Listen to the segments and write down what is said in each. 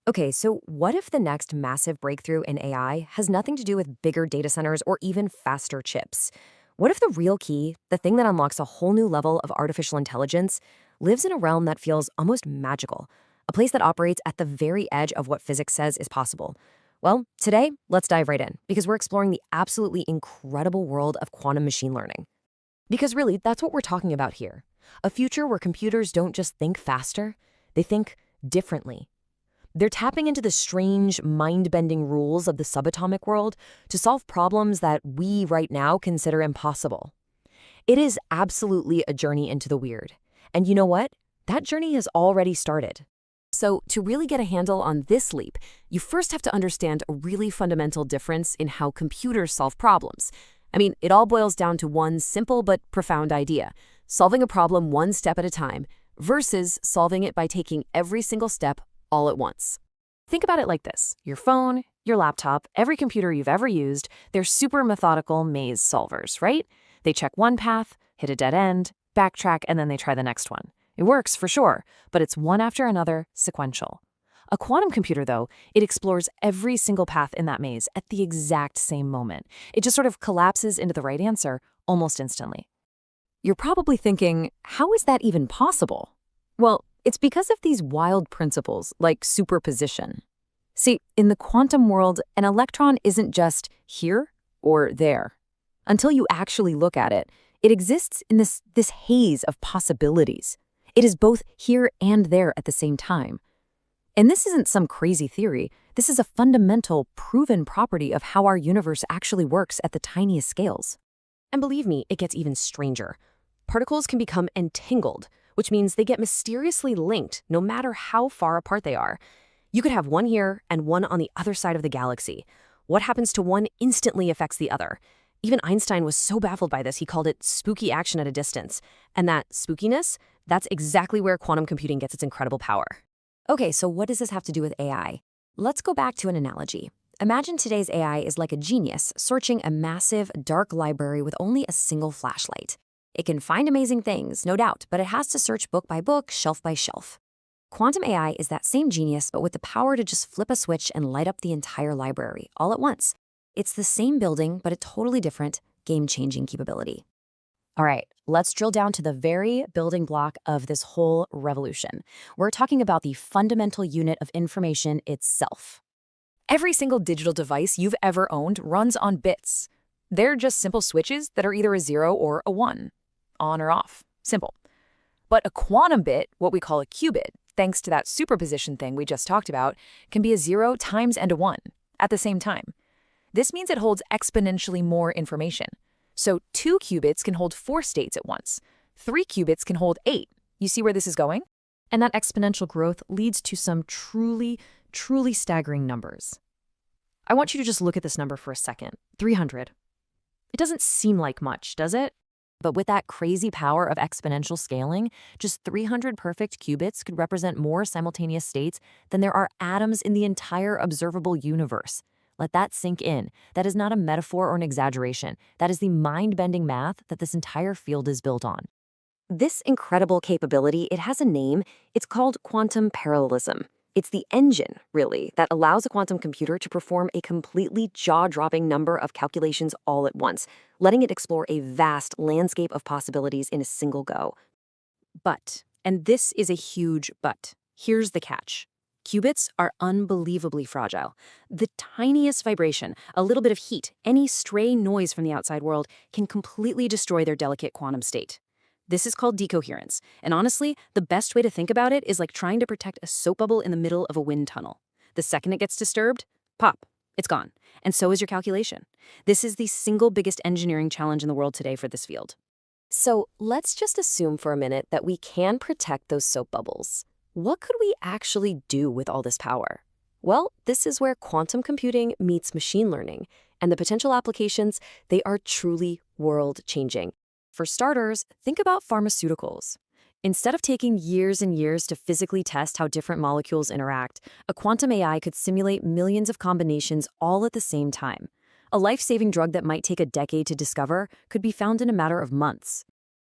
Okay, so what if the next massive breakthrough in AI has nothing to do with bigger data centers or even faster chips? What if the real key, the thing that unlocks a whole new level of artificial intelligence, lives in a realm that feels almost magical, a place that operates at the very edge of what physics says is possible? Well, today, let's dive right in because we're exploring the absolutely incredible world of quantum machine learning. Because really, that's what we're talking about here. A future where computers don't just think faster, they think differently. They're tapping into the strange, mind-bending rules of the subatomic world to solve problems that we right now consider impossible. It is absolutely a journey into the weird. And you know what? That journey has already started. So, to really get a handle on this leap, you first have to understand a really fundamental difference in how computers solve problems. I mean, it all boils down to one simple but profound idea: solving a problem one step at a time versus solving it by taking every single step all at once. Think about it like this. Your phone, your laptop, every computer you've ever used, they're super methodical maze solvers, right? They check one path, hit a dead end, backtrack, and then they try the next one. It works for sure, but it's one after another, sequential. A quantum computer, though, it explores every single path in that maze at the exact same moment. It just sort of collapses into the right answer almost instantly. You're probably thinking, how is that even possible? Well, it's because of these wild principles like superposition. See, in the quantum world, an electron isn't just here or there. Until you actually look at it, it exists in this haze of possibilities. It is both here and there at the same time. And this isn't some crazy theory. This is a fundamental, proven property of how our universe actually works at the tiniest scales. And believe me, it gets even stranger. Particles can become entangled, which means they get mysteriously linked no matter how far apart they are. You could have one here and one on the other side of the galaxy. What happens to one instantly affects the other. Even Einstein was so baffled by this, he called it spooky action at a distance. And that spookiness, that's exactly where quantum computing gets its incredible power. Okay, so what does this have to do with AI? Let's go back to an analogy. Imagine today's AI is like a genius searching a massive, dark library with only a single flashlight. It can find amazing things, no doubt, but it has to search book by book, shelf by shelf. Quantum AI is that same genius, but with the power to just flip a switch and light up the entire library, all at once. It's the same building, but a totally different, game-changing capability. All right, let's drill down to the very building block of this whole revolution. We're talking about the fundamental unit of information itself. Every single digital device you've ever owned runs on bits. They're just simple switches that are either a 0 or a 1. On or off. Simple. But a quantum bit, what we call a qubit, thanks to that superposition thing we just talked about, can be a 0 times and a 1 at the same time. This means it holds exponentially more information. So 2 qubits can hold 4 states at once. 3 qubits can hold 8. You see where this is going? And that exponential growth leads to some truly staggering numbers. I want you to just look at this number for a second. 300. It doesn't seem like much, does it? But with that crazy power of exponential scaling, just 300 perfect qubits could represent more simultaneous states than there are atoms in the entire observable universe. Let that sink in. That is not a metaphor or an exaggeration. That is the mind-bending math that this entire field is built on. This incredible capability, it has a name. It's called quantum parallelism. It's the engine, really, that allows a quantum computer to perform a completely jaw-dropping number of calculations all at once, letting it explore a vast landscape of possibilities in a single go. But, and this is a huge but, here's the catch. Qubits are unbelievably fragile. The tiniest vibration, a little bit of heat, any stray noise from the outside world can completely destroy their delicate quantum state. This is called decoherence, and honestly, the best way to think about it is like trying to protect a soap bubble in the middle of a wind tunnel. The second it gets disturbed, pop, it's gone. And so is your calculation. This is the single biggest engineering challenge in the world today for this field. So let's just assume for a minute that we can protect those soap bubbles. What could we actually do with all this power? Well, this is where quantum computing meets machine learning, and the potential applications, they are truly world-changing. For starters, think about pharmaceuticals. Instead of taking years and years to physically test how different molecules interact, a quantum AI could simulate millions of combinations all at the same time. A life-saving drug that might take a decade to discover could be found in a matter of months.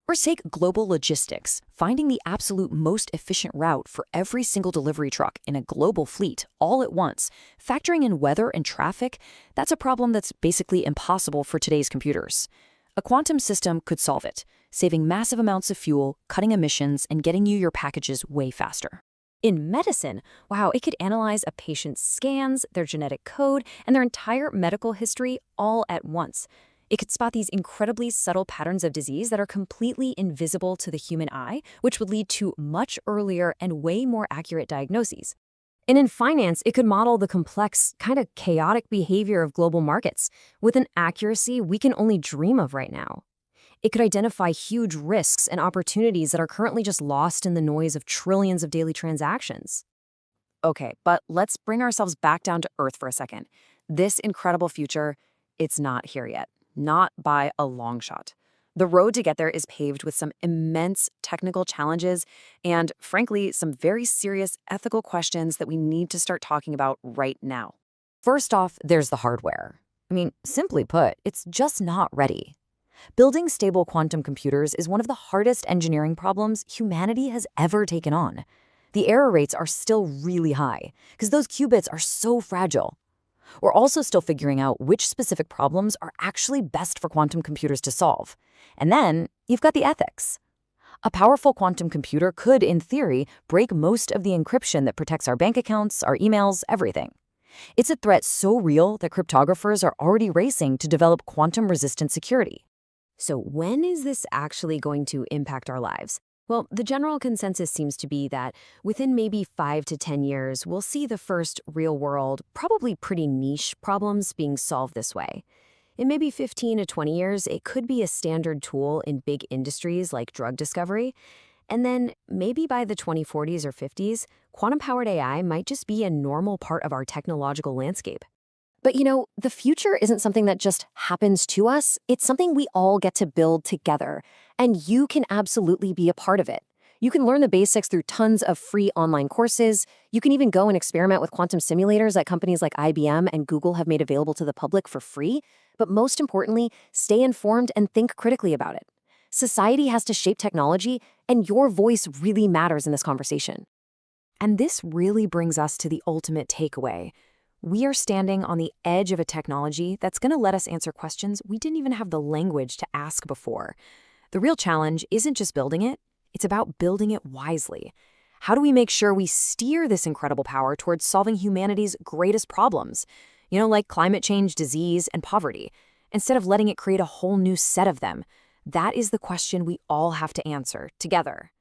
Or take global logistics, finding the absolute most efficient route for every single delivery truck in a global fleet all at once, factoring in weather and traffic. That's a problem that's basically impossible for today's computers. A quantum system could solve it, saving massive amounts of fuel, cutting emissions, and getting you your packages way faster. In medicine, wow, it could analyze a patient's scans, their genetic code, and their entire medical history all at once. It could spot these incredibly subtle patterns of disease that are completely invisible to the human eye, which would lead to much earlier and way more accurate diagnoses. And in finance, it could model the complex, kind of chaotic behavior of global markets with an accuracy we can only dream of right now. It could identify huge risks and opportunities that are currently just lost in the noise of trillions of daily transactions. Okay, but let's bring ourselves back down to earth for a second. This incredible future, it's not here yet. Not by a long shot. The road to get there is paved with some immense technical challenges and, frankly, some very serious ethical questions that we need to start talking about right now. First off, there's the hardware. I mean, simply put, it's just not ready. Building stable quantum computers is one of the hardest engineering problems humanity has ever taken on. The error rates are still really high because those qubits are so fragile. We're also still figuring out which specific problems are actually best for quantum computers to solve. And then you've got the ethics. A powerful quantum computer could, in theory, break most of the encryption that protects our bank accounts, our emails, everything. It's a threat so real that cryptographers are already racing to develop quantum-resistant security. So when is this actually going to impact our lives? Well, the general consensus seems to be that within maybe 5 to 10 years, we'll see the first real-world, probably pretty niche problems being solved this way. In maybe 15 to 20 years, it could be a standard tool in big industries like drug discovery. And then maybe by the 2040s or 50s, quantum-powered AI might just be a normal part of our technological landscape. But the future isn't something that just happens to us. It's something we all get to build together. And you can absolutely be a part of it. You can learn the basics through tons of free online courses. You can even go and experiment with quantum simulators that companies like IBM and Google have made available to the public for free. But most importantly, stay informed and think critically about it. Society has to shape technology, and your voice really matters in this conversation. And this really brings us to the ultimate takeaway. We are standing on the edge of a technology that's going to let us answer questions we didn't even have the language to ask before. The real challenge isn't just building it, it's about building it wisely. How do we make sure we steer this incredible power towards solving humanity's greatest problems? Like climate change, disease, and poverty, instead of letting it create a whole new set of them. That is the question we all have to answer together.